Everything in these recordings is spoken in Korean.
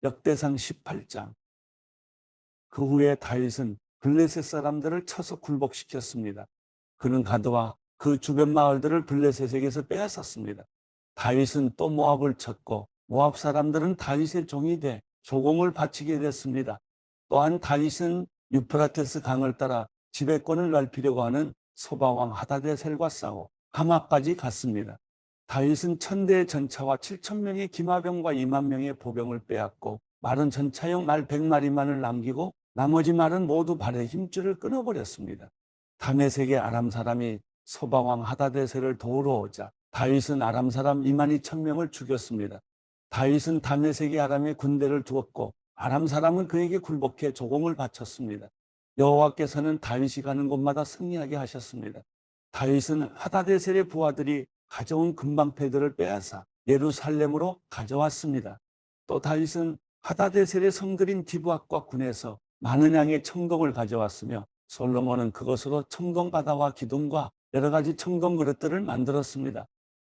역대상 18장. 그 후에 다윗은 블레셋 사람들을 쳐서 굴복시켰습니다. 그는 가드와 그 주변 마을들을 블레셋에게서 빼앗았습니다. 다윗은 또 모압을 쳤고 모압 사람들은 다윗의 종이 돼 조공을 바치게 됐습니다. 또한 다윗은 유프라테스 강을 따라 지배권을 넓히려고 하는 소바왕 하다데셀과 싸워 하마까지 갔습니다. 다윗은 1000대의 전차와 7000명의 기마병과 20000명의 보병을 빼앗고 마른 전차용 말 100마리만을 남기고 나머지 말은 모두 발의 힘줄을 끊어버렸습니다. 다메섹의 아람 사람이 소바왕 하다데셀을 도우러 오자 다윗은 아람 사람 22,000명을 죽였습니다. 다윗은 다메섹의 아람의 군대를 두었고 아람 사람은 그에게 굴복해 조공을 바쳤습니다. 여호와께서는 다윗이 가는 곳마다 승리하게 하셨습니다. 다윗은 하다데셀의 부하들이 가져온 금방패들을 빼앗아 예루살렘으로 가져왔습니다. 또 다윗은 하다데셀의 성들인 디브앗과 군에서 많은 양의 청동을 가져왔으며 솔로몬은 그것으로 청동바다와 기둥과 여러 가지 청동 그릇들을 만들었습니다.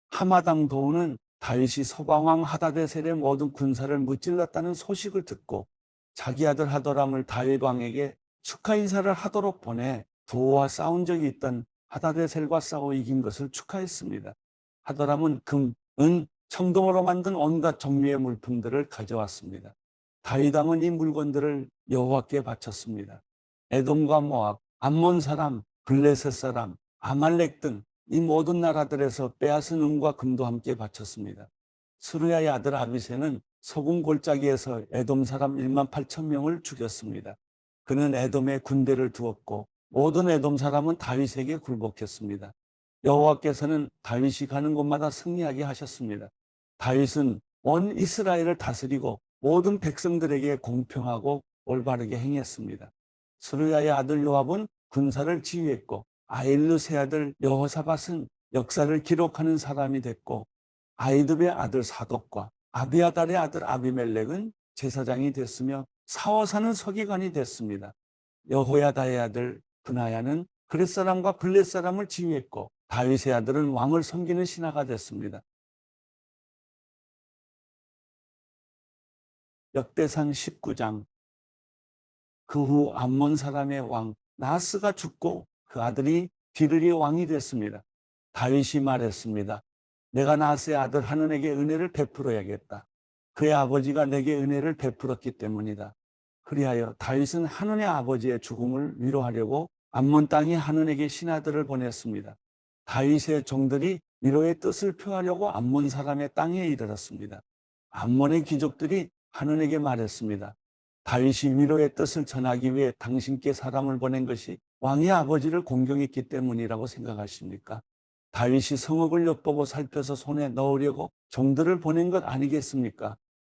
하마당 도우는 다윗이 소방왕 하다데셀의 모든 군사를 무찔렀다는 소식을 듣고 자기 아들 하도람을 다윗 왕에게 축하 인사를 하도록 보내 도우와 싸운 적이 있던 하다데셀과 싸워 이긴 것을 축하했습니다. 하도람은 금, 은, 청동으로 만든 온갖 종류의 물품들을 가져왔습니다. 다윗 왕은 이 물건들을 여호와께 바쳤습니다. 에돔과 모압, 암몬 사람, 블레셋 사람, 아말렉 등 이 모든 나라들에서 빼앗은 은과 금도 함께 바쳤습니다. 스루야의 아들 아비새는 소금 골짜기에서 에돔 사람 18,000명을 죽였습니다. 그는 에돔에 군대를 두었고 모든 에돔 사람은 다윗에게 굴복했습니다. 여호와께서는 다윗이 가는 곳마다 승리하게 하셨습니다. 다윗은 온 이스라엘을 다스리고 모든 백성들에게 공평하고 올바르게 행했습니다. 스루야의 아들 요압은 군사를 지휘했고 아일르 세 아들 여호사밧은 역사를 기록하는 사람이 됐고 아이드의 아들 사독과 아비아달의 아들 아비멜렉은 제사장이 됐으며 사워사는 서기관이 됐습니다. 여호야다의 아들 브나야는 그렛 사람과 블렛 사람을 지휘했고 다윗의 아들은 왕을 섬기는 신하가 됐습니다. 역대상 19장. 그 후 암몬 사람의 왕 나하스가 죽고 그 아들이 디르리 왕이 됐습니다. 다윗이 말했습니다. 내가 나하스의 아들 하논에게 은혜를 베풀어야겠다. 그의 아버지가 내게 은혜를 베풀었기 때문이다. 그리하여 다윗은 하논의 아버지의 죽음을 위로하려고 암몬 땅에 하논에게 신하들을 보냈습니다. 다윗의 종들이 위로의 뜻을 표하려고 암몬 사람의 땅에 이르렀습니다. 암몬의 귀족들이 하논에게 말했습니다. 다윗이 위로의 뜻을 전하기 위해 당신께 사람을 보낸 것이 왕의 아버지를 공경했기 때문이라고 생각하십니까? 다윗이 성읍을 엿보고 살펴서 손에 넣으려고 종들을 보낸 것 아니겠습니까?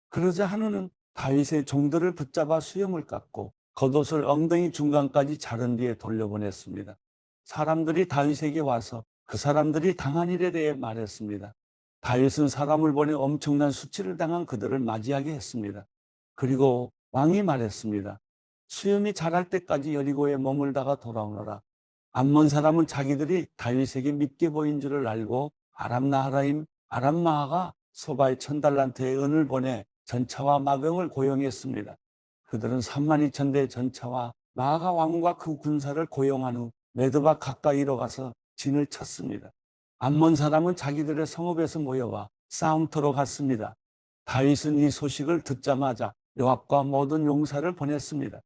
그러자 하논은 다윗의 종들을 붙잡아 수염을 깎고 겉옷을 엉덩이 중간까지 자른 뒤에 돌려보냈습니다. 사람들이 다윗에게 와서 그 사람들이 당한 일에 대해 말했습니다. 다윗은 사람을 보내 엄청난 수치를 당한 그들을 맞이하게 했습니다. 그리고 왕이 말했습니다. 수염이 자랄 때까지 여리고에 머물다가 돌아오너라. 암몬 사람은 자기들이 다윗에게 믿게 보인 줄을 알고 아람 나하라임 아람 마하가 소바의 1000달란트의 은을 보내 전차와 마병을 고용했습니다. 그들은 32,000대의 전차와 마하가 왕과 그 군사를 고용한 후 메드바 가까이로 가서 진을 쳤습니다. 암몬 사람은 자기들의 성읍에서 모여와 싸움터로 갔습니다. 다윗은 이 소식을 듣자마자 요압과 모든 용사를 보냈습니다.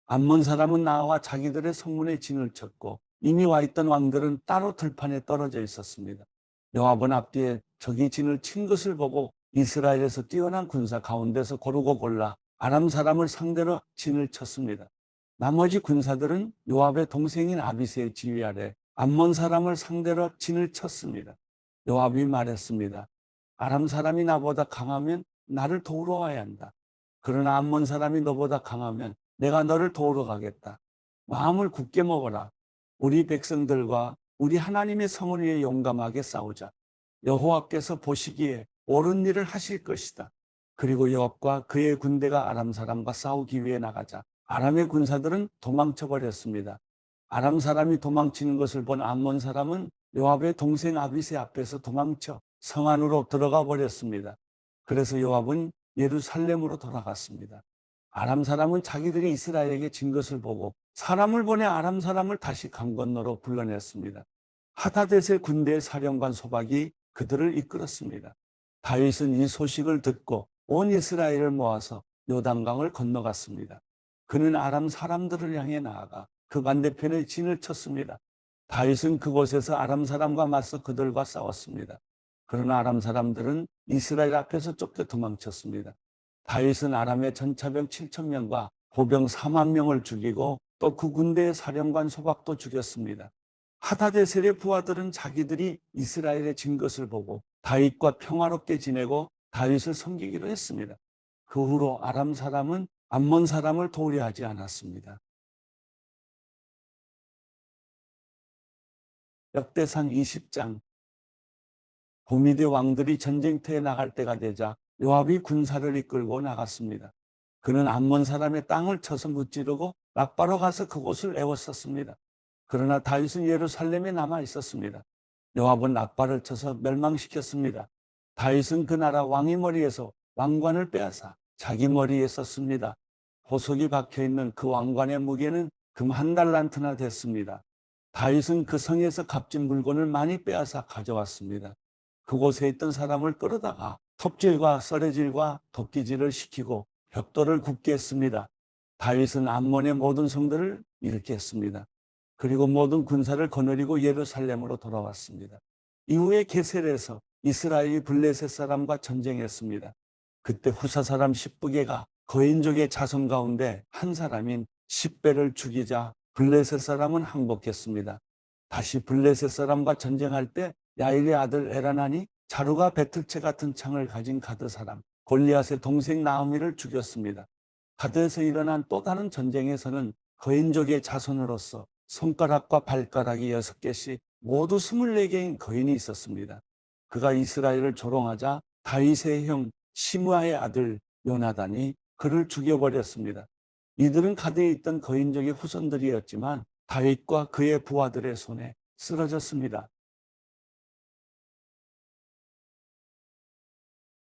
암몬 사람은 나와 자기들의 성문에 진을 쳤고 이미 와 있던 왕들은 따로 들판에 떨어져 있었습니다. 요압은 앞뒤에 적이 진을 친 것을 보고 이스라엘에서 뛰어난 군사 가운데서 고르고 골라 아람 사람을 상대로 진을 쳤습니다. 나머지 군사들은 요압의 동생인 아비새의 지휘 아래 암몬 사람을 상대로 진을 쳤습니다. 요압이 말했습니다. 아람 사람이 나보다 강하면 나를 도우러 와야 한다. 그러나 암몬 사람이 너보다 강하면 내가 너를 도우러 가겠다. 마음을 굳게 먹어라. 우리 백성들과 우리 하나님의 성을 위해 용감하게 싸우자. 여호와께서 보시기에 옳은 일을 하실 것이다. 그리고 요압과 그의 군대가 아람 사람과 싸우기 위해 나가자 아람의 군사들은 도망쳐 버렸습니다. 아람 사람이 도망치는 것을 본 암몬 사람은 요압의 동생 아비새 앞에서 도망쳐 성 안으로 들어가 버렸습니다. 그래서 요압은 예루살렘으로 돌아갔습니다. 아람 사람은 자기들이 이스라엘에게 진 것을 보고 사람을 보내 아람 사람을 다시 강 건너로 불러냈습니다. 하다댓의 군대의 사령관 소박이 그들을 이끌었습니다. 다윗은 이 소식을 듣고 온 이스라엘을 모아서 요단강을 건너갔습니다. 그는 아람 사람들을 향해 나아가 그 반대편에 진을 쳤습니다. 다윗은 그곳에서 아람 사람과 맞서 그들과 싸웠습니다. 그러나 아람 사람들은 이스라엘 앞에서 쫓겨 도망쳤습니다. 다윗은 아람의 전차병 7,000명과 보병 4만 명을 죽이고 또 그 군대의 사령관 소박도 죽였습니다. 하다데셀의 부하들은 자기들이 이스라엘에 진 것을 보고 다윗과 평화롭게 지내고 다윗을 섬기기로 했습니다. 그 후로 아람 사람은 암몬 사람을 도우려 하지 않았습니다. 역대상 20장. 고미대 왕들이 전쟁터에 나갈 때가 되자 요압이 군사를 이끌고 나갔습니다. 그는 암몬 사람의 땅을 쳐서 무찌르고 라빠로 가서 그곳을 에워쌌습니다. 그러나 다윗은 예루살렘에 남아 있었습니다. 요압은 라빠를 쳐서 멸망시켰습니다. 다윗은 그 나라 왕의 머리에서 왕관을 빼앗아 자기 머리에 썼습니다. 보석이 박혀있는 그 왕관의 무게는 금 1달란트나 됐습니다. 다윗은 그 성에서 값진 물건을 많이 빼앗아 가져왔습니다. 그곳에 있던 사람을 끌어다가 톱질과 썰애질과 도끼질을 시키고 벽돌을 굽게 했습니다. 다윗은 암몬의 모든 성들을 잃게 했습니다. 그리고 모든 군사를 거느리고 예루살렘으로 돌아왔습니다. 이후에 게셀에서 이스라엘이 블레셋 사람과 전쟁했습니다. 그때 후사 사람 십부게가 거인족의 자손 가운데 한 사람인 십배를 죽이자 블레셋 사람은 항복했습니다. 다시 블레셋 사람과 전쟁할 때 야일의 아들 에라난이 자루가 배틀채 같은 창을 가진 가드 사람 골리앗의 동생 나오미를 죽였습니다. 가드에서 일어난 또 다른 전쟁에서는 거인족의 자손으로서 손가락과 발가락이 6개씩 모두 24개인 거인이 있었습니다. 그가 이스라엘을 조롱하자 다윗의 형 시므아의 아들 요나단이 그를 죽여버렸습니다. 이들은 가드에 있던 거인족의 후손들이었지만 다윗과 그의 부하들의 손에 쓰러졌습니다.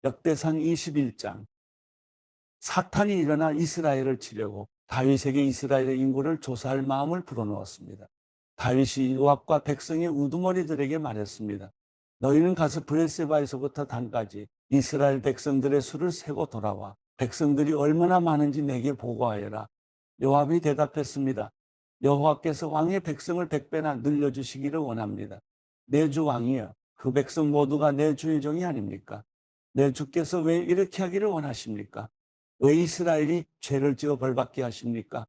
역대상 21장. 사탄이 일어나 이스라엘을 치려고 다윗에게 이스라엘의 인구를 조사할 마음을 불어넣었습니다. 다윗이 요압과 백성의 우두머리들에게 말했습니다. 너희는 가서 브엘세바에서부터 단까지 이스라엘 백성들의 수를 세고 돌아와 백성들이 얼마나 많은지 내게 보고하여라. 요압이 대답했습니다. 여호와께서 왕의 백성을 100배나 늘려주시기를 원합니다. 내 주 왕이여, 그 백성 모두가 내 주의 종이 아닙니까? 내 주께서 왜 이렇게 하기를 원하십니까? 왜 이스라엘이 죄를 지어 벌받게 하십니까?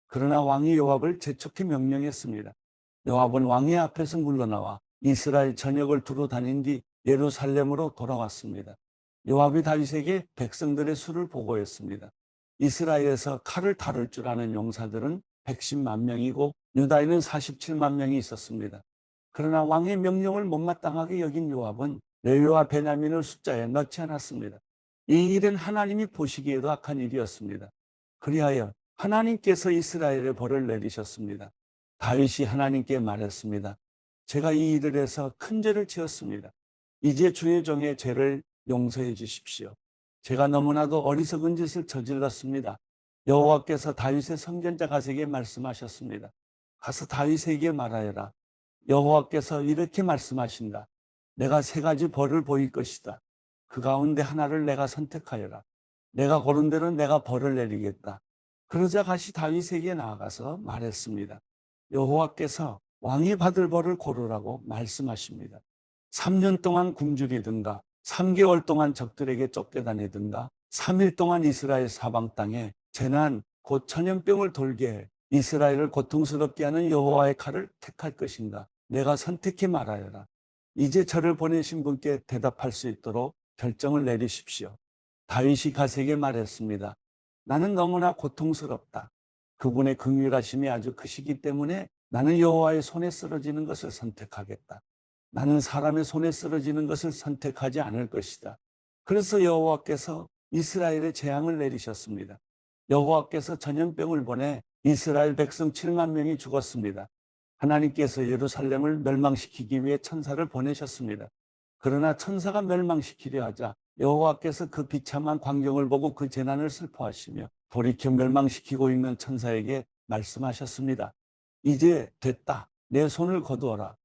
그러나 왕이 요압을 재촉해 명령했습니다. 요압은 왕의 앞에서 물러나와 이스라엘 전역을 두루 다닌 뒤 예루살렘으로 돌아왔습니다. 요압이 다윗에게 백성들의 수를 보고했습니다. 이스라엘에서 칼을 다룰 줄 아는 용사들은 110만 명이고 유다에는 47만 명이 있었습니다. 그러나 왕의 명령을 못마땅하게 여긴 요압은 레위와 베냐민을 숫자에 넣지 않았습니다. 이 일은 하나님이 보시기에도 악한 일이었습니다. 그리하여 하나님께서 이스라엘의 벌을 내리셨습니다. 다윗이 하나님께 말했습니다. 제가 이 일을 해서 큰 죄를 지었습니다. 이제 주의 종의 죄를 용서해 주십시오. 제가 너무나도 어리석은 짓을 저질렀습니다. 여호와께서 다윗의 선견자 가세에게 말씀하셨습니다. 가서 다윗에게 말하여라. 여호와께서 이렇게 말씀하신다. 내가 3가지 벌을 보일 것이다. 그 가운데 하나를 내가 선택하여라. 내가 고른 대로 내가 벌을 내리겠다. 그러자 다시 다윗에게 나아가서 말했습니다. 여호와께서 왕이 받을 벌을 고르라고 말씀하십니다. 3년 동안 굶주리든가 3개월 동안 적들에게 쫓겨다니든가 3일 동안 이스라엘 사방 땅에 재난 곧 전염병을 돌게 해 이스라엘을 고통스럽게 하는 여호와의 칼을 택할 것인가? 내가 선택해 말하여라. 이제 저를 보내신 분께 대답할 수 있도록 결정을 내리십시오. 다윗이 가세에게 말했습니다. 나는 너무나 고통스럽다. 그분의 긍휼하심이 아주 크시기 때문에 나는 여호와의 손에 쓰러지는 것을 선택하겠다. 나는 사람의 손에 쓰러지는 것을 선택하지 않을 것이다. 그래서 여호와께서 이스라엘에 재앙을 내리셨습니다. 여호와께서 전염병을 보내 이스라엘 백성 7만 명이 죽었습니다. 하나님께서 예루살렘을 멸망시키기 위해 천사를 보내셨습니다. 그러나 천사가 멸망시키려 하자 여호와께서 그 비참한 광경을 보고 그 재난을 슬퍼하시며 돌이켜 멸망시키고 있는 천사에게 말씀하셨습니다. 이제 됐다. 내 손을 거두어라.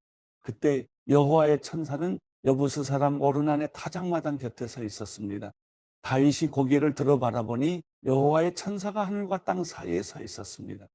그때 여호와의 천사는 여부스 사람 오르난의 타작마당 곁에 서 있었습니다. 다윗이 고개를 들어 바라보니 여호와의 천사가 하늘과 땅 사이에 서 있었습니다.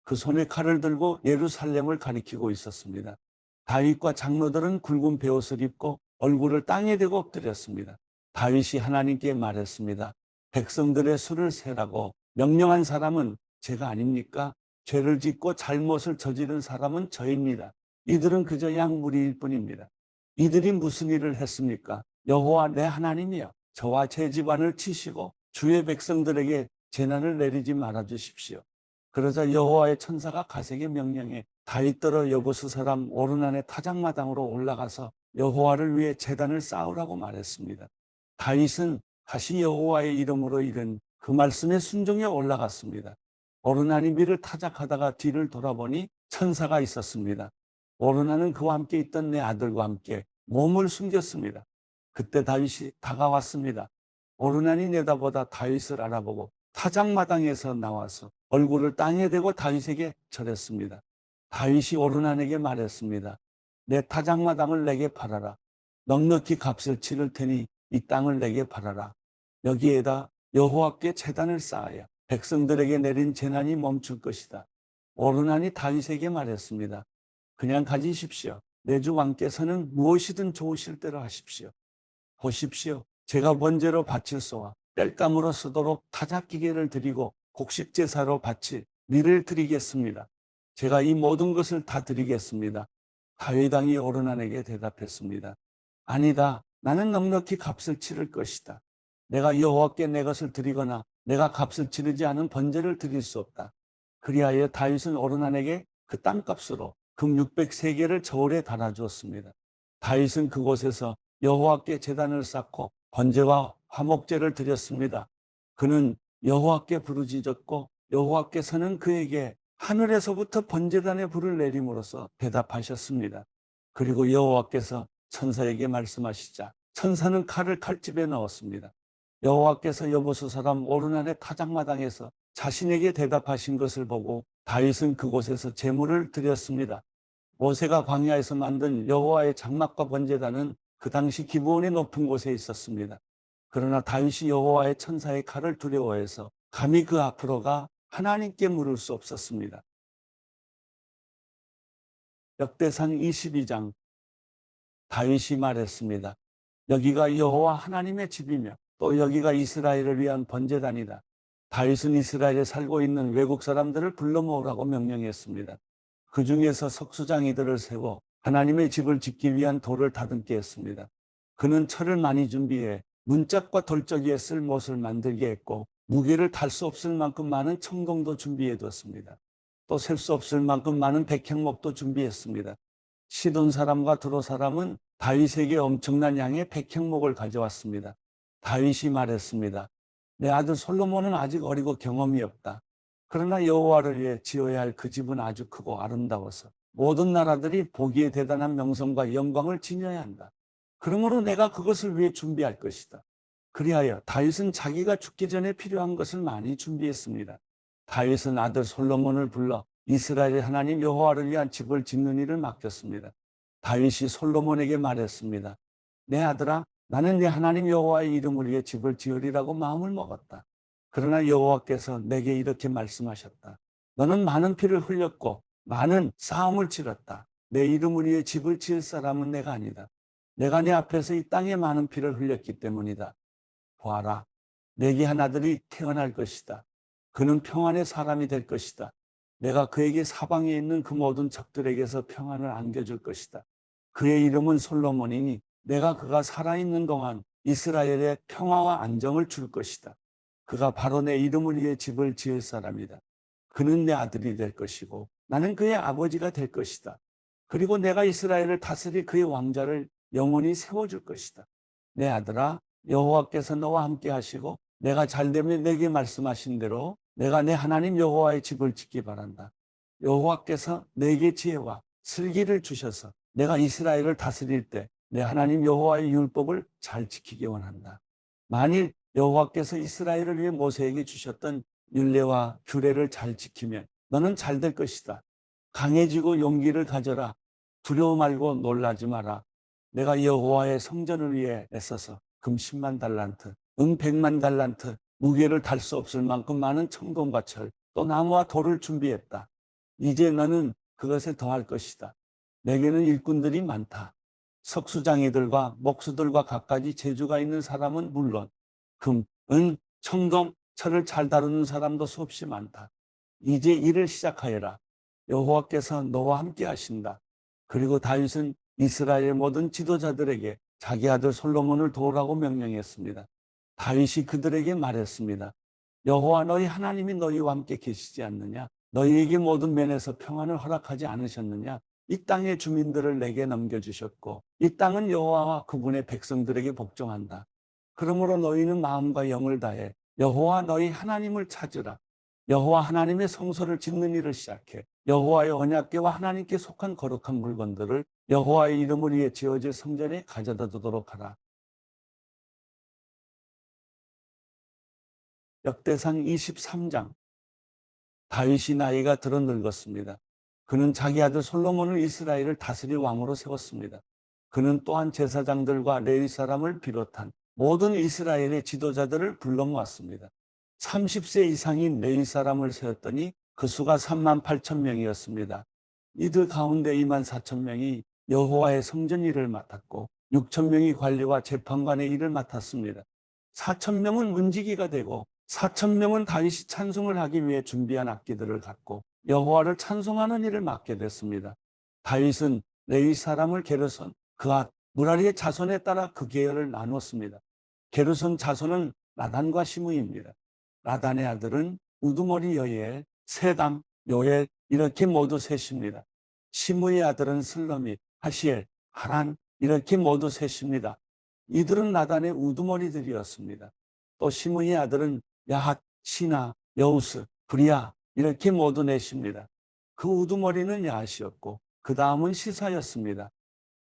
그 손에 칼을 들고 예루살렘을 가리키고 있었습니다. 다윗과 장로들은 굵은 베옷을 입고 얼굴을 땅에 대고 엎드렸습니다. 다윗이 하나님께 말했습니다. 백성들의 수를 세라고 명령한 사람은 제가 아닙니까? 죄를 짓고 잘못을 저지른 사람은 저입니다. 이들은 그저 양무리일 뿐입니다. 이들이 무슨 일을 했습니까? 여호와 내 하나님이여, 저와 제 집안을 치시고 주의 백성들에게 재난을 내리지 말아 주십시오. 그러자 여호와의 천사가 가세게 명령해 다윗더러 여부스 사람 오르난의 타작마당으로 올라가서 여호와를 위해 제단을 쌓으라고 말했습니다. 다윗은 다시 여호와의 이름으로 이른 그 말씀에 순종해 올라갔습니다. 오르난이 밀을 타작하다가 뒤를 돌아보니 천사가 있었습니다. 오르난은 그와 함께 있던 내 아들과 함께 몸을 숨겼습니다. 그때 다윗이 다가왔습니다. 오르난이 내다보다 다윗을 알아보고 타작마당에서 나와서 얼굴을 땅에 대고 다윗에게 절했습니다. 다윗이 오르난에게 말했습니다. 내 타작마당을 내게 팔아라. 넉넉히 값을 치를 테니 이 땅을 내게 팔아라. 여기에다 여호와께 제단을 쌓아야 백성들에게 내린 재난이 멈출 것이다. 오르난이 다윗에게 말했습니다. 그냥 가지십시오. 내 주 왕께서는 무엇이든 좋으실 대로 하십시오. 보십시오. 제가 번제로 바칠 소와 땔감으로 쓰도록 타작기계를 드리고 곡식 제사로 바칠 밀을 드리겠습니다. 제가 이 모든 것을 다 드리겠습니다. 다윗 왕이 오르난에게 대답했습니다. 아니다. 나는 넉넉히 값을 치를 것이다. 내가 여호와께 내 것을 드리거나 내가 값을 치르지 않은 번제를 드릴 수 없다. 그리하여 다윗은 오르난에게 그 땅값으로 금 600세겔을 저울에 달아주었습니다. 다윗은 그곳에서 여호와께 제단을 쌓고 번제와 화목제를 드렸습니다. 그는 여호와께 부르짖었고 여호와께서는 그에게 하늘에서부터 번제단의 불을 내림으로써 대답하셨습니다. 그리고 여호와께서 천사에게 말씀하시자 천사는 칼을 칼집에 넣었습니다. 여호와께서 여부스 사람 오르난의 타작마당에서 자신에게 대답하신 것을 보고 다윗은 그곳에서 제물을 드렸습니다. 모세가 광야에서 만든 여호와의 장막과 번제단은 그 당시 기브온의 높은 곳에 있었습니다. 그러나 다윗이 여호와의 천사의 칼을 두려워해서 감히 그 앞으로 가 하나님께 물을 수 없었습니다. 역대상 22장. 다윗이 말했습니다. 여기가 여호와 하나님의 집이며 또 여기가 이스라엘을 위한 번제단이다. 다윗은 이스라엘에 살고 있는 외국 사람들을 불러 모으라고 명령했습니다. 그 중에서 석수장이들을 세워 하나님의 집을 짓기 위한 돌을 다듬게 했습니다. 그는 철을 많이 준비해 문짝과 돌적이에 쓸 못을 만들게 했고 무게를 탈 수 없을 만큼 많은 청동도 준비해 뒀습니다. 또 셀 수 없을 만큼 많은 백향목도 준비했습니다. 시돈 사람과 드로 사람은 다윗에게 엄청난 양의 백향목을 가져왔습니다. 다윗이 말했습니다. 내 아들 솔로몬은 아직 어리고 경험이 없다. 그러나 여호와를 위해 지어야 할 그 집은 아주 크고 아름다워서 모든 나라들이 보기에 대단한 명성과 영광을 지녀야 한다. 그러므로 내가 그것을 위해 준비할 것이다. 그리하여 다윗은 자기가 죽기 전에 필요한 것을 많이 준비했습니다. 다윗은 아들 솔로몬을 불러 이스라엘의 하나님 여호와를 위한 집을 짓는 일을 맡겼습니다. 다윗이 솔로몬에게 말했습니다. 내 아들아, 나는 네 하나님 여호와의 이름을 위해 집을 지으리라고 마음을 먹었다. 그러나 여호와께서 내게 이렇게 말씀하셨다. 너는 많은 피를 흘렸고 많은 싸움을 치렀다. 내 이름을 위해 집을 지을 사람은 내가 아니다. 내가 네 앞에서 이 땅에 많은 피를 흘렸기 때문이다. 보아라, 내게 한 아들이 태어날 것이다. 그는 평안의 사람이 될 것이다. 내가 그에게 사방에 있는 그 모든 적들에게서 평안을 안겨줄 것이다. 그의 이름은 솔로몬이니 내가 그가 살아있는 동안 이스라엘에 평화와 안정을 줄 것이다. 그가 바로 내 이름을 위해 집을 지을 사람이다. 그는 내 아들이 될 것이고 나는 그의 아버지가 될 것이다. 그리고 내가 이스라엘을 다스릴 그의 왕자를 영원히 세워줄 것이다. 내 아들아, 여호와께서 너와 함께 하시고 내가 잘되면 내게 말씀하신 대로 내가 내 하나님 여호와의 집을 짓기 바란다. 여호와께서 내게 지혜와 슬기를 주셔서 내가 이스라엘을 다스릴 때 내 하나님 여호와의 율법을 잘 지키기 원한다. 만일 여호와께서 이스라엘을 위해 모세에게 주셨던 율례와 규례를 잘 지키면 너는 잘 될 것이다. 강해지고 용기를 가져라. 두려워 말고 놀라지 마라. 내가 여호와의 성전을 위해 애써서 금 10만 달란트, 은 100만 달란트, 무게를 달 수 없을 만큼 많은 청동과 철, 또 나무와 돌을 준비했다. 이제 너는 그것에 더할 것이다. 내게는 일꾼들이 많다. 석수장이들과 목수들과 갖가지 재주가 있는 사람은 물론 금, 은, 청동, 철을 잘 다루는 사람도 수없이 많다. 이제 일을 시작하여라. 여호와께서 너와 함께 하신다. 그리고 다윗은 이스라엘 모든 지도자들에게 자기 아들 솔로몬을 도우라고 명령했습니다. 다윗이 그들에게 말했습니다. 여호와 너희 하나님이 너희와 함께 계시지 않느냐? 너희에게 모든 면에서 평안을 허락하지 않으셨느냐? 이 땅의 주민들을 내게 넘겨주셨고 이 땅은 여호와와 그분의 백성들에게 복종한다. 그러므로 너희는 마음과 영을 다해 여호와 너희 하나님을 찾으라. 여호와 하나님의 성소를 짓는 일을 시작해 여호와의 언약궤와 하나님께 속한 거룩한 물건들을 여호와의 이름을 위해 지어질 성전에 가져다 두도록 하라. 역대상 23장. 다윗이 나이가 들어 늙었습니다. 그는 자기 아들 솔로몬을 이스라엘을 다스릴 왕으로 세웠습니다. 그는 또한 제사장들과 레위 사람을 비롯한 모든 이스라엘의 지도자들을 불러 모았습니다. 30세 이상인 레위 사람을 세웠더니 그 수가 3만 8천 명이었습니다. 이들 가운데 2만 4천 명이 여호와의 성전 일을 맡았고 6천 명이 관리와 재판관의 일을 맡았습니다. 4천 명은 문지기가 되고 4천 명은 다윗이 찬송을 하기 위해 준비한 악기들을 갖고 여호와를 찬송하는 일을 맡게 됐습니다. 다윗은 레위 사람을 게르손, 그앗, 무라리의 자손에 따라 그 계열을 나눴습니다. 게르손 자손은 라단과 시므이입니다. 라단의 아들은 우두머리 여이엘, 세담, 요엘 이렇게 모두 셋입니다. 시므의 아들은 슬러밋, 하시엘, 하란 이렇게 모두 셋입니다. 이들은 라단의 우두머리들이었습니다. 또 시므의 아들은 야핫, 시나, 여우스, 브리아 이렇게 모두 넷입니다. 그 우두머리는 야핫이었고 그 다음은 시사였습니다.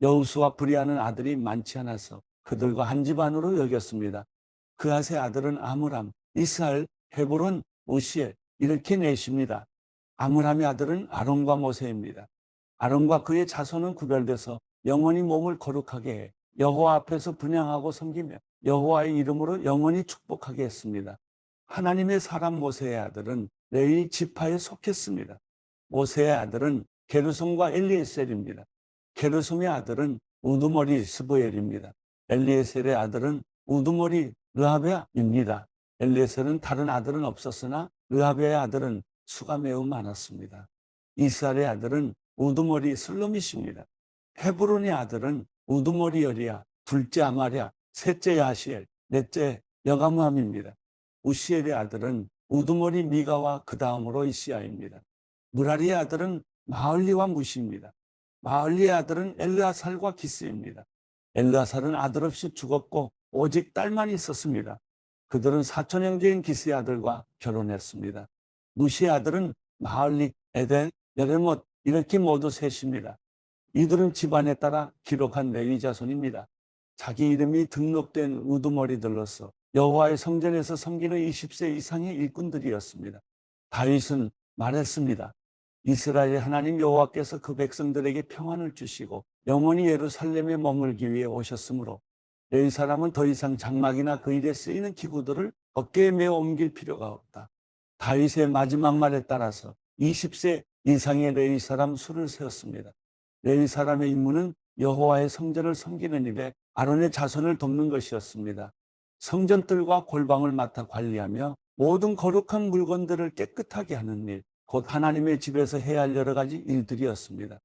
여우스와 브리아는 아들이 많지 않아서 그들과 한 집안으로 여겼습니다. 그앗의 아들은 아므람, 이스할, 헤브론, 우시엘 이렇게 넷입니다. 아므람의 아들은 아론과 모세입니다. 아론과 그의 자손은 구별돼서 영원히 몸을 거룩하게 해 여호와 앞에서 분향하고 섬기며 여호와의 이름으로 영원히 축복하게 했습니다. 하나님의 사람 모세의 아들은 레위 지파에 속했습니다. 모세의 아들은 게르솜과 엘리에셀입니다. 게르솜의 아들은 우두머리 스브엘입니다. 엘리에셀의 아들은 우두머리 르하베아입니다. 엘리에셀은 다른 아들은 없었으나 르하베의 아들은 수가 매우 많았습니다. 이스라엘의 아들은 우두머리 슬로밋입니다. 헤브론의 아들은 우두머리 여리야, 둘째 아마랴, 셋째 야시엘, 넷째 여가무함입니다. 우시엘의 아들은 우두머리 미가와 그 다음으로 이시야입니다. 무라리의 아들은 마을리와 무시입니다. 마을리의 아들은 엘르아살과 기스입니다. 엘르아살은 아들 없이 죽었고 오직 딸만 있었습니다. 그들은 사촌 형제인 기스의 아들과 결혼했습니다. 무시의 아들은 마을리, 에덴, 여레못 이렇게 모두 셋입니다. 이들은 집안에 따라 기록한 레위 자손입니다. 자기 이름이 등록된 우두머리들로서 여호와의 성전에서 섬기는 20세 이상의 일꾼들이었습니다. 다윗은 말했습니다. 이스라엘 하나님 여호와께서 그 백성들에게 평안을 주시고 영원히 예루살렘에 머물기 위해 오셨으므로 레위 사람은 더 이상 장막이나 그 일에 쓰이는 기구들을 어깨에 메어 옮길 필요가 없다. 다윗의 마지막 말에 따라서 20세 이상의 레위 사람 수를 세웠습니다. 레위 사람의 임무는 여호와의 성전을 섬기는 일에 아론의 자손을 돕는 것이었습니다. 성전들과 골방을 맡아 관리하며 모든 거룩한 물건들을 깨끗하게 하는 일, 곧 하나님의 집에서 해야 할 여러 가지 일들이었습니다.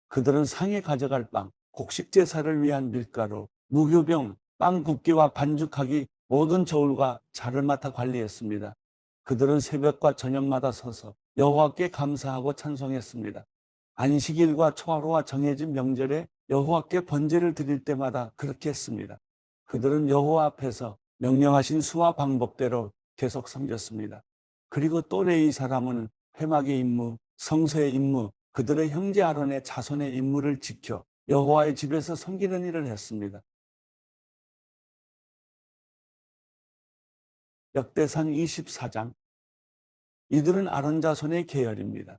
그들은 상에 가져갈 빵, 곡식 제사를 위한 밀가루, 무교병, 빵 굽기와 반죽하기 모든 저울과 자를 맡아 관리했습니다. 그들은 새벽과 저녁마다 서서 여호와께 감사하고 찬송했습니다. 안식일과 초하루와 정해진 명절에 여호와께 번제를 드릴 때마다 그렇게 했습니다. 그들은 여호와 앞에서 명령하신 수와 방법대로 계속 섬겼습니다. 그리고 또 레위 사람은 회막의 임무, 성소의 임무, 그들의 형제 아론의 자손의 임무를 지켜 여호와의 집에서 섬기는 일을 했습니다. 역대상 24장. 이들은 아론 자손의 계열입니다.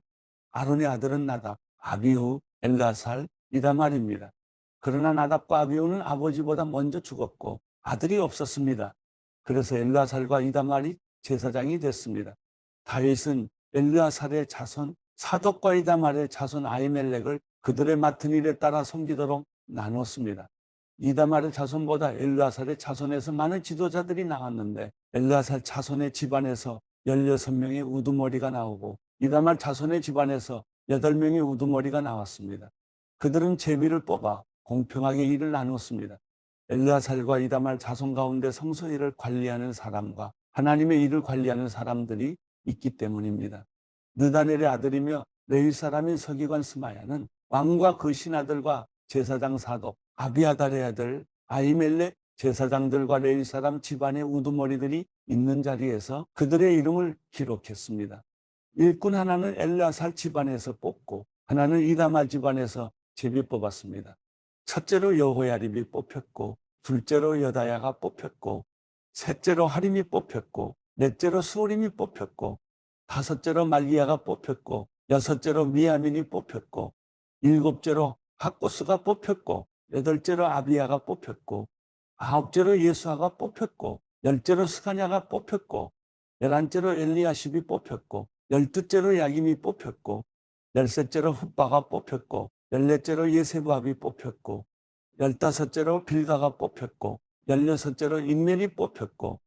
아론의 아들은 나답, 아비후, 엘라살, 이다말입니다. 그러나 나답과 아비후는 아버지보다 먼저 죽었고 아들이 없었습니다. 그래서 엘라살과 이다말이 제사장이 됐습니다. 다윗은 엘르아살의 자손 사독과 이다말의 자손 아히멜렉을 그들의 맡은 일에 따라 섬기도록 나눴습니다. 이다말의 자손보다 엘르아살의 자손에서 많은 지도자들이 나왔는데 엘르아살 자손의 집안에서 16명의 우두머리가 나오고 이다말 자손의 집안에서 8명의 우두머리가 나왔습니다. 그들은 제비를 뽑아 공평하게 일을 나눴습니다. 엘르아살과 이다말 자손 가운데 성소 일을 관리하는 사람과 하나님의 일을 관리하는 사람들이 있기 때문입니다. 느다넬의 아들이며 레위 사람인 서기관 스마야는 왕과 그 신하들과 제사장 사독 아비아달의 아들 아히멜렉 제사장들과 레위 사람 집안의 우두머리들이 있는 자리에서 그들의 이름을 기록했습니다. 일꾼 하나는 엘르아살 집안에서 뽑고 하나는 이다말 집안에서 제비 뽑았습니다. 첫째로 여호야립이 뽑혔고 둘째로 여다야가 뽑혔고 셋째로 하림이 뽑혔고 넷째로 수오림이 뽑혔고 다섯째로 말기야가 뽑혔고 여섯째로 미야민이 뽑혔고 일곱째로 학고스가 뽑혔고 여덟째로 아비야가 뽑혔고 아홉째로 예수아가 뽑혔고 열째로 스가냐가 뽑혔고 열한째로 엘리야십이 뽑혔고 열두째로 야김이 뽑혔고 열셋째로 훗바가 뽑혔고 열넷째로 예세부압이 뽑혔고 열다섯째로 빌가가 뽑혔고 열여섯째로 인멜이 뽑혔고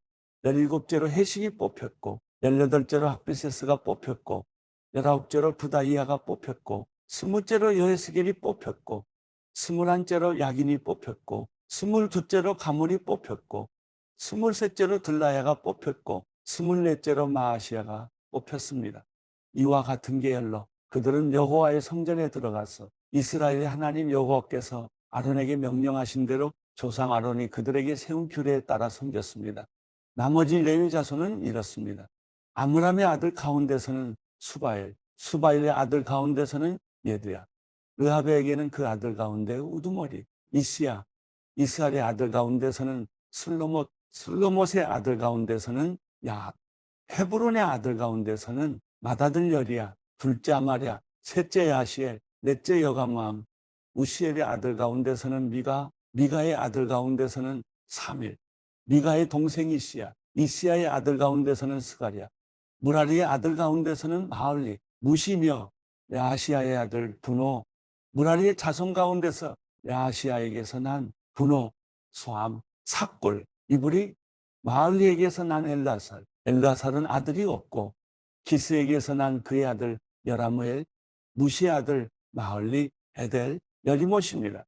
열일곱째로 해식이 뽑혔고 열여덟째로 학비세스가 뽑혔고 열아홉째로 부다이아가 뽑혔고 스무째로 여헤스겔이 뽑혔고 스물한째로 야긴이 뽑혔고 스물두째로 가물이 뽑혔고 스물셋째로 들라야가 뽑혔고 스물넷째로 마아시아가 뽑혔습니다. 이와 같은 계열로 그들은 여호와의 성전에 들어가서 이스라엘의 하나님 여호와께서 아론에게 명령하신 대로 조상 아론이 그들에게 세운 규례에 따라 섬겼습니다. 나머지 레위 자손은 이렇습니다. 아므람의 아들 가운데서는 수바엘, 수바엘의 아들 가운데서는 예드야, 르하베에게는 그 아들 가운데 우두머리, 이시야, 이스라엘의 아들 가운데서는 슬로못, 슬로못의 아들 가운데서는 야합, 헤브론의 아들 가운데서는 마다들 여리야, 둘째 아마랴, 셋째 야시엘, 넷째 여가무함, 우시엘의 아들 가운데서는 미가, 미가의 아들 가운데서는 사밀, 미가의 동생 이시야, 이시야의 아들 가운데서는 스가랴, 무라리의 아들 가운데서는 마을리, 무시며 야시야의 아들 분노, 무라리의 자손 가운데서 야시야에게서 난 분노, 소암, 삭골, 이불이 마을리에게서 난 엘라살, 엘라살은 아들이 없고 기스에게서 난 그의 아들 여라무엘, 무시의 아들 마을리, 에델, 여리못입니다.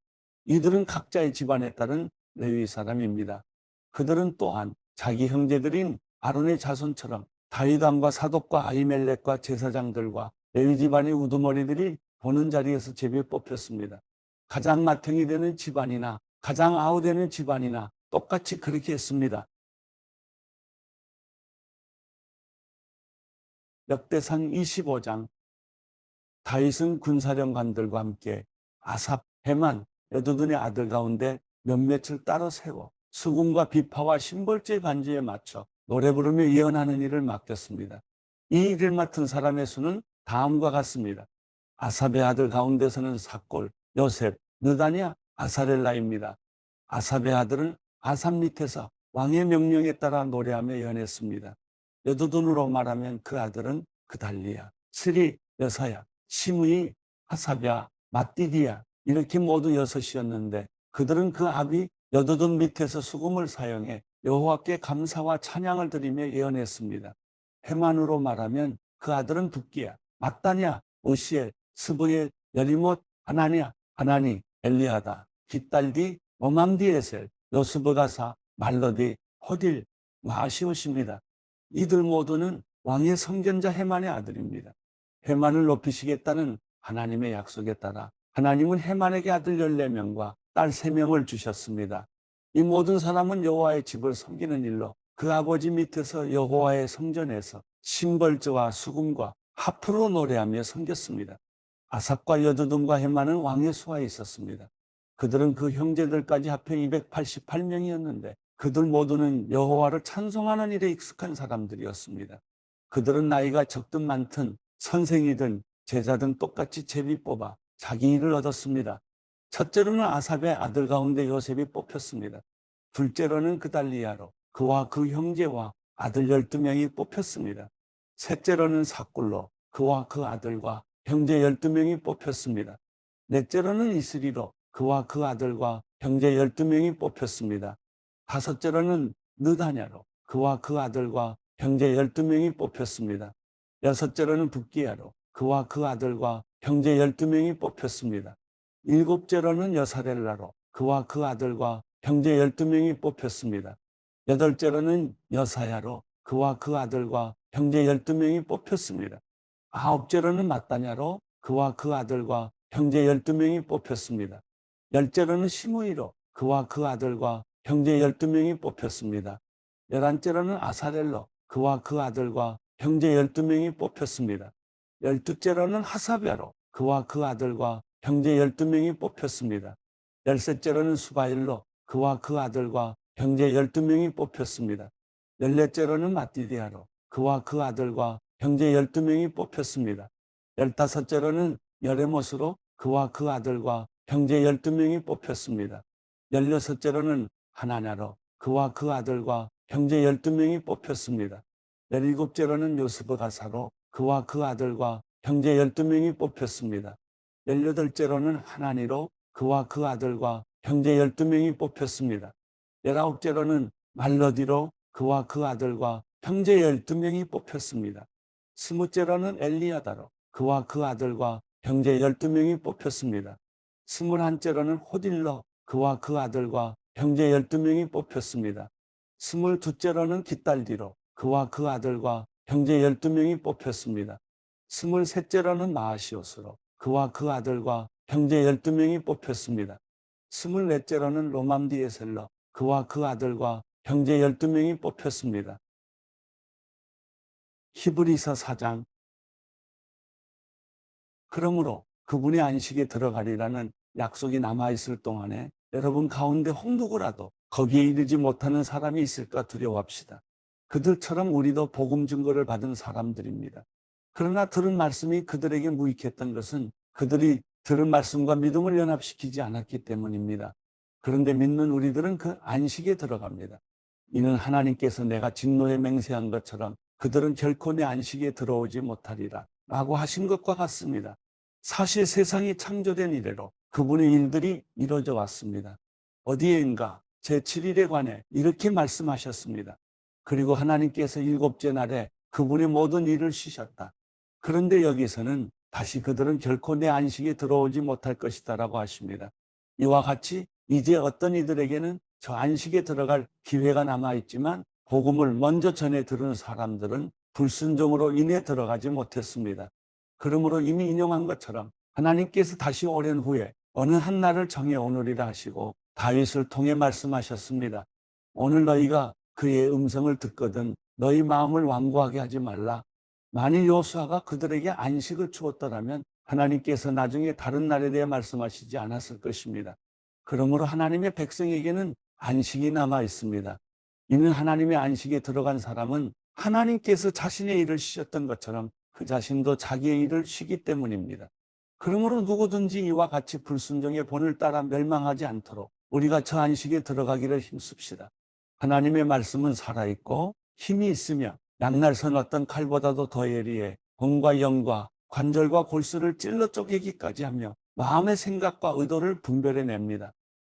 이들은 각자의 집안에 따른 레위 사람입니다. 그들은 또한 자기 형제들인 아론의 자손처럼 다윗 왕과 사독과 아히멜렉과 제사장들과 레위 집안의 우두머리들이 보는 자리에서 제비에 뽑혔습니다. 가장 맏형이 되는 집안이나 가장 아우되는 집안이나 똑같이 그렇게 했습니다. 역대상 25장. 다윗은 군사령관들과 함께 아삽, 헤만, 여두둔의 아들 가운데 몇몇을 따로 세워 수금과 비파와 심벌제 반주에 맞춰 노래 부르며 예언하는 일을 맡겼습니다. 이 일을 맡은 사람의 수는 다음과 같습니다. 아삽의 아들 가운데서는 삭골, 요셉, 느다냐, 아사렐라입니다. 아삽의 아들은 아삽 밑에서 왕의 명령에 따라 노래하며 예언했습니다. 여두둔으로 말하면 그 아들은 그달리야, 스리, 여사야, 시므이, 하삽야, 마띠디야 이렇게 모두 6이었는데 그들은 그 아비 여두둔 밑에서 수금을 사용해 여호와께 감사와 찬양을 드리며 예언했습니다. 헤만으로 말하면 그 아들은 붓기야, mat다냐, 오시엘, 스브엘, 여리못, 하나냐, 하나니, 엘리아다, 깃달디, 오맘디에셀, 요스브가사, 말러디, 호딜, 마시옷입니다. 이들 모두는 왕의 선견자 헤만의 아들입니다. 헤만을 높이시겠다는 하나님의 약속에 따라 하나님은 헤만에게 아들 14명과 딸 3명을 주셨습니다. 이 모든 사람은 여호와의 집을 섬기는 일로 그 아버지 밑에서 여호와의 성전에서 심벌주와 수금과 하프로 노래하며 섬겼습니다. 아삽과 여두둔과 헤만은 왕의 수하에 있었습니다. 그들은 그 형제들까지 합해 288명이었는데 그들 모두는 여호와를 찬송하는 일에 익숙한 사람들이었습니다. 그들은 나이가 적든 많든 선생이든 제자든 똑같이 제비 뽑아 자기 일을 얻었습니다. 첫째로는 아삽의 아들 가운데 요셉이 뽑혔습니다. 둘째로는 그달리아로 그와 그 형제와 아들 12명이 뽑혔습니다. 셋째로는 사꿀로 그와 그 아들과 형제 12명이 뽑혔습니다. 넷째로는 이스리로 그와 그 아들과 형제 12명이 뽑혔습니다. 다섯째로는 느다냐로 그와 그 아들과 형제 12명이 뽑혔습니다. 여섯째로는 북기야로 그와 그 아들과 형제 12명이 뽑혔습니다. 일곱째로는 여사렐라로 그와 그 아들과 형제 12명이 뽑혔습니다. 여덟째로는 여사야로 그와 그 아들과 형제 12명이 뽑혔습니다. 아홉째로는 마따냐로 그와 그 아들과 형제 12명이 뽑혔습니다. 열째로는 시므이로 그와 그 아들과 형제 12명이 뽑혔습니다. 11째로는 아사렐로 그와 그 아들과 형제 12명이 뽑혔습니다. 12째로는 하사베로 그와 그 아들과 형제 12명이 뽑혔습니다. 13째로는 수바일로 그와 그 아들과 형제 12명이 뽑혔습니다. 14째로는 마띠디아로 그와 그 아들과 형제 12명이 뽑혔습니다. 15째로는 여레못으로 그와 그 아들과 형제 12명이 뽑혔습니다. 16째로는 하나냐로 그와 그 아들과 형제 12명이 뽑혔습니다. 17째로는 요스브 가사로 그와 그 아들과 형제 12명이 뽑혔습니다. 18째로는 하나니로 그와 그 아들과 형제 12명이 뽑혔습니다. 19째로는 말러디로 그와 그 아들과 형제 12명이 뽑혔습니다. 20째로는 엘리야다로 그와 그 아들과 형제 12명이 뽑혔습니다. 21째로는 호딜러 그와 그 아들과 형제 12명이 뽑혔습니다. 22째로는 깃달디로 그와 그 아들과 형제 12명이 뽑혔습니다. 23째로는 마아시옷으로 그와 그 아들과 형제 12명이 뽑혔습니다. 24째로는 로맘디에셀러 그와 그 아들과 형제 12명이 뽑혔습니다. 히브리서 4장. 그러므로 그분의 안식에 들어가리라는 약속이 남아있을 동안에 여러분 가운데 혹누구라도 거기에 이르지 못하는 사람이 있을까 두려워합시다. 그들처럼 우리도 복음 증거를 받은 사람들입니다. 그러나 들은 말씀이 그들에게 무익했던 것은 그들이 들은 말씀과 믿음을 연합시키지 않았기 때문입니다. 그런데 믿는 우리들은 그 안식에 들어갑니다. 이는 하나님께서 내가 진노에 맹세한 것처럼 그들은 결코 내 안식에 들어오지 못하리라 라고 하신 것과 같습니다. 사실 세상이 창조된 이래로 그분의 일들이 이루어져 왔습니다. 어디에인가 제7일에 관해 이렇게 말씀하셨습니다. 그리고 하나님께서 일곱째 날에 그분의 모든 일을 쉬셨다. 그런데 여기서는 다시 그들은 결코 내 안식에 들어오지 못할 것이다 라고 하십니다. 이와 같이 이제 어떤 이들에게는 저 안식에 들어갈 기회가 남아있지만 복음을 먼저 전해 들은 사람들은 불순종으로 인해 들어가지 못했습니다. 그러므로 이미 인용한 것처럼 하나님께서 다시 오랜 후에 어느 한 날을 정해 오느리라 하시고 다윗을 통해 말씀하셨습니다. 오늘 너희가 그의 음성을 듣거든 너희 마음을 완고하게 하지 말라. 만일 여호수아가 그들에게 안식을 주었더라면 하나님께서 나중에 다른 날에 대해 말씀하시지 않았을 것입니다. 그러므로 하나님의 백성에게는 안식이 남아 있습니다. 이는 하나님의 안식에 들어간 사람은 하나님께서 자신의 일을 쉬셨던 것처럼 그 자신도 자기의 일을 쉬기 때문입니다. 그러므로 누구든지 이와 같이 불순종의 본을 따라 멸망하지 않도록 우리가 저 안식에 들어가기를 힘씁시다. 하나님의 말씀은 살아있고 힘이 있으며 양날선 어떤 칼보다도 더 예리해魂과 영과 관절과 골수를 찔러 쪼개기까지 하며 마음의 생각과 의도를 분별해냅니다.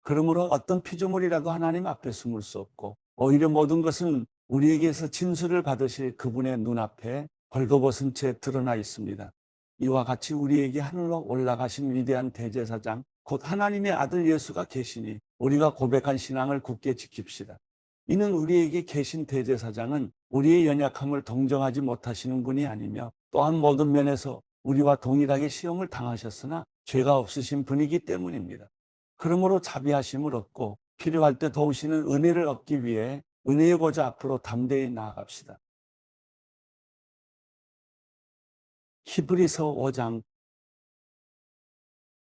그러므로 어떤 피조물이라도 하나님 앞에 숨을 수 없고 오히려 모든 것은 우리에게서 진술을 받으실 그분의 눈앞에 벌거벗은 채 드러나 있습니다. 이와 같이 우리에게 하늘로 올라가신 위대한 대제사장 곧 하나님의 아들 예수가 계시니 우리가 고백한 신앙을 굳게 지킵시다. 이는 우리에게 계신 대제사장은 우리의 연약함을 동정하지 못하시는 분이 아니며 또한 모든 면에서 우리와 동일하게 시험을 당하셨으나 죄가 없으신 분이기 때문입니다. 그러므로 자비하심을 얻고 필요할 때 도우시는 은혜를 얻기 위해 은혜의 보좌 앞으로 담대히 나아갑시다. 히브리서 5장.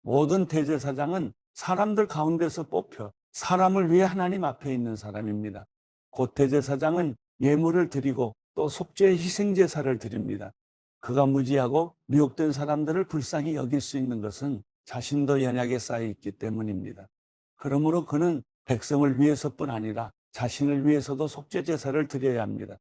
모든 대제사장은 사람들 가운데서 뽑혀 사람을 위해 하나님 앞에 있는 사람입니다. 곧 대제사장은 예물을 드리고 또 속죄의 희생제사를 드립니다. 그가 무지하고 미혹된 사람들을 불쌍히 여길 수 있는 것은 자신도 연약에 쌓여 있기 때문입니다. 그러므로 그는 백성을 위해서뿐 아니라 자신을 위해서도 속죄제사를 드려야 합니다.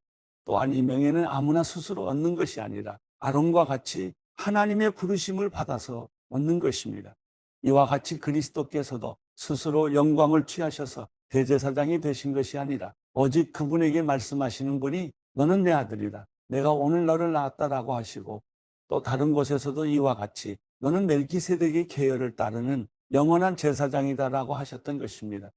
또한 이 명예는 아무나 스스로 얻는 것이 아니라 아론과 같이 하나님의 부르심을 받아서 얻는 것입니다. 이와 같이 그리스도께서도 스스로 영광을 취하셔서 대제사장이 되신 것이 아니라 오직 그분에게 말씀하시는 분이 너는 내 아들이다. 내가 오늘 너를 낳았다라고 하시고 또 다른 곳에서도 이와 같이 너는 멜기세덱의 계열을 따르는 영원한 제사장이다라고 하셨던 것입니다.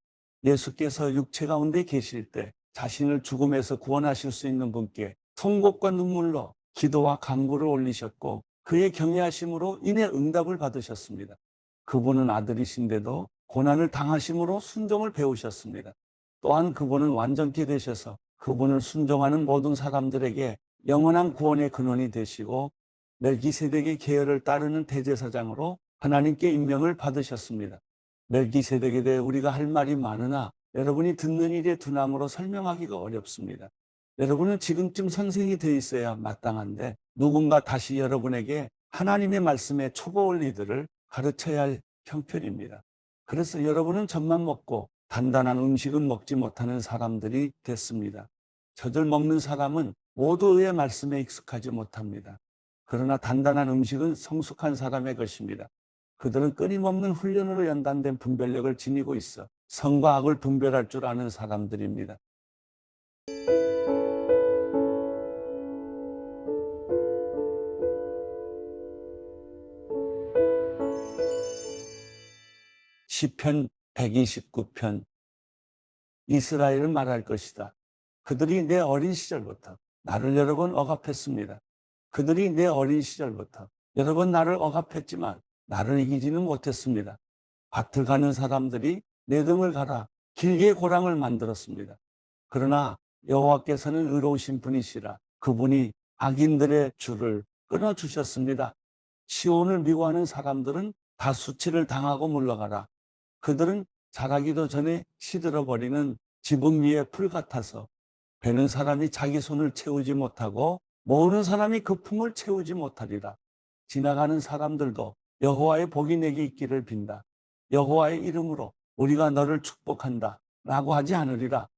예수께서 육체 가운데 계실 때 자신을 죽음에서 구원하실 수 있는 분께 통곡과 눈물로 기도와 간구를 올리셨고 그의 경외하심으로 인해 응답을 받으셨습니다. 그분은 아들이신데도 고난을 당하심으로 순종을 배우셨습니다. 또한 그분은 완전케 되셔서 그분을 순종하는 모든 사람들에게 영원한 구원의 근원이 되시고 멜기세덱의 계열을 따르는 대제사장으로 하나님께 임명을 받으셨습니다. 멜기세덱에 대해 우리가 할 말이 많으나 여러분이 듣는 일에 두남으로 설명하기가 어렵습니다. 여러분은 지금쯤 선생이 돼 있어야 마땅한데 누군가 다시 여러분에게 하나님의 말씀의 초보 원리들을 가르쳐야 할 형편입니다. 그래서 여러분은 젖만 먹고 단단한 음식은 먹지 못하는 사람들이 됐습니다. 젖을 먹는 사람은 모두 의의 말씀에 익숙하지 못합니다. 그러나 단단한 음식은 성숙한 사람의 것입니다. 그들은 끊임없는 훈련으로 연단된 분별력을 지니고 있어 선과 악을 분별할 줄 아는 사람들입니다. 시편 129편. 이스라엘은 말할 것이다. 그들이 내 어린 시절부터 나를 여러 번 억압했습니다. 그들이 내 어린 시절부터 여러 번 나를 억압했지만 나를 이기지는 못했습니다. 밭을 가는 사람들이 내 등을 갈아 길게 고랑을 만들었습니다. 그러나 여호와께서는 의로우신 분이시라 그분이 악인들의 줄을 끊어주셨습니다. 시온을 미워하는 사람들은 다 수치를 당하고 물러가라. 그들은 자라기도 전에 시들어버리는 지붕 위의 풀 같아서 베는 사람이 자기 손을 채우지 못하고 모으는 사람이 그 품을 채우지 못하리라. 지나가는 사람들도 여호와의 복이 내게 있기를 빈다. 여호와의 이름으로 우리가 너를 축복한다 라고 하지 않으리라.